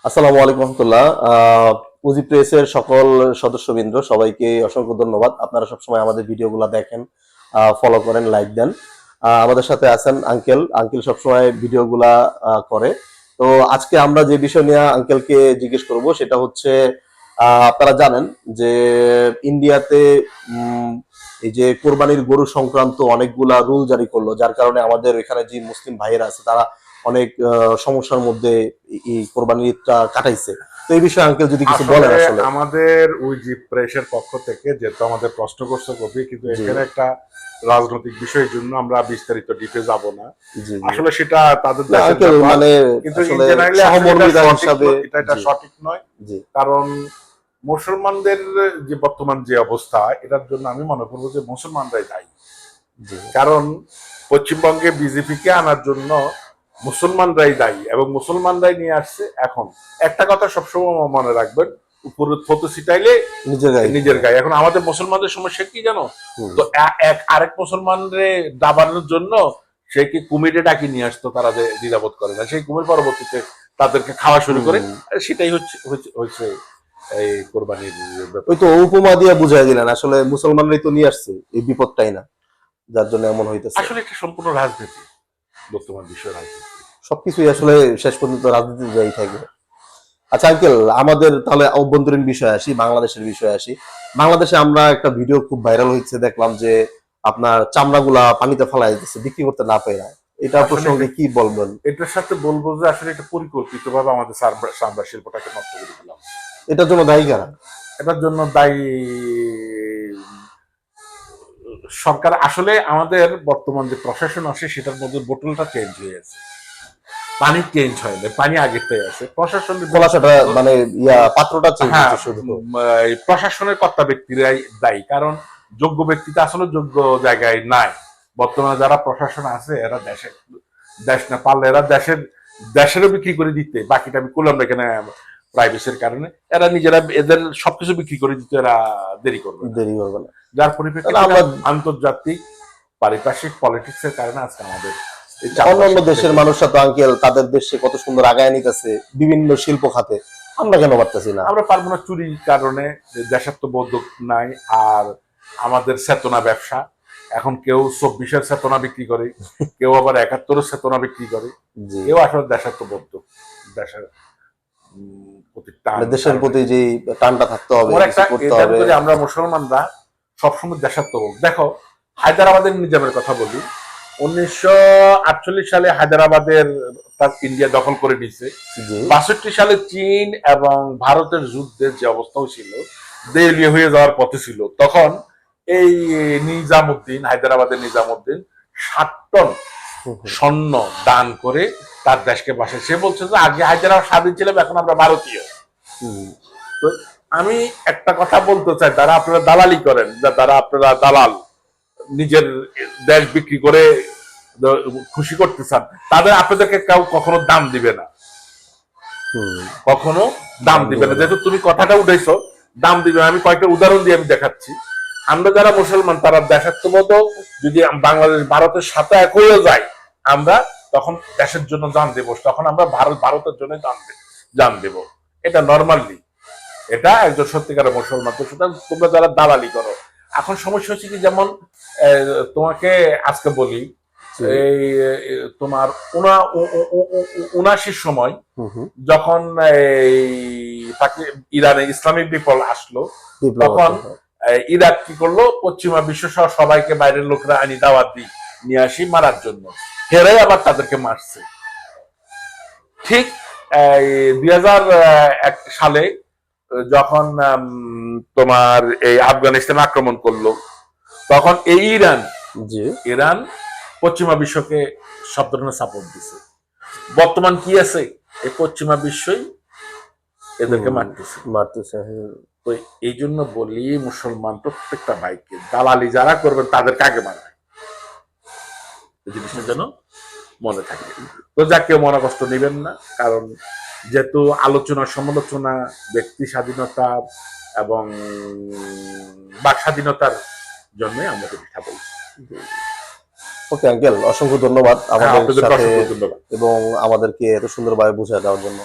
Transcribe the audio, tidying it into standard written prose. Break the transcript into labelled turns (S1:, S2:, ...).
S1: আসসালামু আলাইকুম রহমতুল্লাহ। উজি প্রেসের সকল সদস্যবৃন্দ সবাইকে অসংখ্য ধন্যবাদ। আপনারা সবসময় আমাদের ভিডিওগুলো দেখেন, ফলো করেন, লাইক দেন। আমাদের সাথে আছেন আঙ্কেল। আঙ্কেল সবসময় ভিডিওগুলা করে। তো আজকে আমরা যে বিষয় নিয়ে আঙ্কেলকে জিজ্ঞেস করব সেটা হচ্ছে, আপনারা জানেন যে ইন্ডিয়াতে এই যে কোরবানির গরু সংক্রান্ত অনেকগুলা রুল জারি করলো, যার কারণে আমাদের এখানে যে মুসলিম ভাইয়েরা আছে তারা অনেক সমস্যার মধ্যে এই কোরবানির ঈদটা কাটাইছে। তো এই বিষয়ে আঙ্কেল যদি কিছু বলেন। আসলে
S2: আমাদের ওই যে প্রেসের পক্ষ থেকে যেহেতু আমাদের প্রশ্ন করছে কবি, কিন্তু এখানে একটা রাজনৈতিক বিষয়ের জন্য আমরা বিস্তারিত ডিপে যাব না। আসলে সেটা তাদের দেশের ব্যাপার,
S1: মানে
S2: কিন্তু ইন জেনারেলি এটা সঠিক নয়। কারণ মুসলমানদের যে বর্তমান যে অবস্থা, এটার জন্য আমি মনে করবো যে মুসলমানরাই দায়ী। কারণ পশ্চিমবঙ্গে বিজেপিকে আনার জন্য মুসলমানরাই দায়ী এবং মুসলমানরাই নিয়ে আসছে। এখন একটা কথা সবসময় মনে রাখবেন, উপরে থতো ছিটাইলে নিজের গায়ে। এখন আমাদের মুসলমানদের সমস্যা কি জানো? তো আরেক মুসলমানরে দাবানোর জন্য সে কি কুমিরে ডাকি নিয়ে আসতো, তারা যে দ্বিধাবোধ করে না, সেই কুমির পরবর্তীতে তাদেরকে খাওয়া শুরু করে। সেটাই হচ্ছে এই কোরবানির ব্যাপার।
S1: ওই তো উপমা দিয়ে বুঝাই দিলেন, আসলে মুসলমানরাই তো নিয়ে আসছে এই বিপদটাই না, যার জন্য এমন হইতেছে।
S2: আসলে একটা সম্পূর্ণ রাজনীতি, বর্তমান বিশ্ব রাজনীতি।
S1: সবকিছুই আসলে শেষ পর্যন্ত রাজনীতি যাই থাকবে। আচ্ছা আঙ্কেল, আমাদের তাহলে অভ্যন্তরীণ বিষয়ে আসি, বাংলাদেশের বিষয়ে আসি। বাংলাদেশে আমরা একটা ভিডিও খুব ভাইরাল হয়েছে, দেখলাম যে আপনার চামড়াগুলা পানিতে ফেলা যাচ্ছে বিক্রি করতে না পেরে। এটা প্রসঙ্গে কি বলবেন?
S2: এটার সাথে বলবো যে আসলে এটা পরিকল্পিত ভাবে আমাদের চামড়া শিল্পটাকে নষ্ট করে দিলাম।
S1: এটার জন্য দায়ী কারা?
S2: এটার জন্য দায়ী সরকার। আসলে আমাদের বর্তমান যে প্রশাসন আছে সেটার মধ্যে বোতলটা চেঞ্জ হয়ে আছে, পানি চেঞ্জ হয় না, পানি আগেরটাই আছে। প্রশাসনের
S1: মানে পাত্রটা চেঞ্জ হচ্ছে শুধু।
S2: প্রশাসনের কর্তা ব্যক্তিরাই দায়ী, কারণ যোগ্য ব্যক্তিটা আসলে যোগ্য জায়গায় নাই। বর্তমানে যারা প্রশাসন আছে এরা দেশ না পারলে এরা দেশেরও বিক্রি করে দিতে, বাকিটা আমি করলাম না এখানে প্রাইভেসির কারণে এরা নিজেরা এদের সবকিছু বিক্রি করে দিতে এরা দেরি করবে না। যার পরিপ্রেক্ষিতে আন্তর্জাতিক পারিপার্শ্বিক পলিটিক্স এর কারণে আজকে আমাদের
S1: অন্যান্য দেশের মানুষরা তো আঙ্কেল তাদের দেশে কত সুন্দর আগায় নিতেছে বিভিন্ন শিল্প খাতে, আমরা কেন পারতেছি না?
S2: আমরা পারবো না চুরির কারণে, দেশাত্মবোধ নাই। আর আমাদের চেতনা ব্যবসা, এখন কেউ 24-এর চেতনা বিক্রি করে, কেউ আবার 71-এর চেতনা বিক্রি করে। কেউ আসলে দেশাত্মবোধ, দেশের
S1: দেশের প্রতি যে টানটা থাকতে হবে।
S2: আমরা মুসলমানরা সবসময় দেশাত্মবোধ। দেখো, হায়দ্রাবাদের নিজামের কথা বলি। 1948 সালে হায়দ্রাবাদের ইন্ডিয়া দখল করে নিয়েছে। 62 সালে চীন এবং ভারতের যুদ্ধের যে অবস্থাও ছিল, দেউলিয়া হয়ে যাওয়ার পথে ছিল, তখন এই নিজামুদ্দিন, হায়দ্রাবাদের নিজামুদ্দিন 7 টন স্বর্ণ দান করে তার দেশকে বাসে। সে বলছে যে আগে হায়দ্রাবাদ স্বাধীন ছিলাম, এখন আমরা ভারতীয়। তো আমি একটা কথা বলতে চাই, যারা আপনারা দালালি করেন, যারা আপনারা দালাল নিজের দেশ বিক্রি করে খুশি করতে চান, তাদের আপনাদেরকে কেউ কখনো দাম দিবে না, কখনো দাম দিবে না। যেহেতু তুমি কথাটা উঠেছো, দাম দিবে। আমি কয়েকটা উদাহরণ দিয়ে আমি দেখাচ্ছি। আমরা যারা মুসলমান তারা দেশাত্মবোধ, যদি বাংলাদেশ ভারতের সাথে এক হয়ে যায়, আমরা তখন দেশের জন্য জান দেব, তখন আমরা ভারতের জন্য জান দেব। এটা নর্মালি, এটা একজন সত্যিকারের মুসলমান। তো সুতরাং তোমরা যারা দালালি করো, এখন সমস্যা হচ্ছে কি, যেমন তোমাকে আজকে বলি, এই তোমার 79 সময় যখন ইরানে ইসলামিক বিপ্লব আসলো, তখন ইরাক কি করলো, পশ্চিমা বিশ্ব সহ সবাইকে বাইরের লোকরা আনি দাওয়াত নিয়ে আসি মারার জন্য, হেরাই আবার তাদেরকে মারছে। ঠিক 2001 সালে যখন তোমার এই আফগানিস্তান আক্রমণ করলো, তখন এই ইরান পশ্চিমা বিশ্বকে সব ধরনের সাপোর্ট দিছে। বর্তমান কি আছে, এই পশ্চিমা বিশ্বই এদেরকে মারতেছে। তো এই জন্য বলি, মুসলমান প্রত্যেকটা ভাইকে দালালি যারা করবেন তাদেরকে আগে মারবে, এই জিনিসটা যেন মনে থাকে। তো যা কেউ মনে কষ্ট নেবেন না, কারণ যেহেতু আলোচনা সমালোচনা ব্যক্তি স্বাধীনতা এবং বাক স্বাধীনতার জন্য আমরা কথা বলছি।
S1: ওকে আঙ্কেল, অসংখ্য ধন্যবাদ আমাদের সাথে এবং আমাদেরকে এত সুন্দরভাবে বুঝিয়ে দেওয়ার জন্য।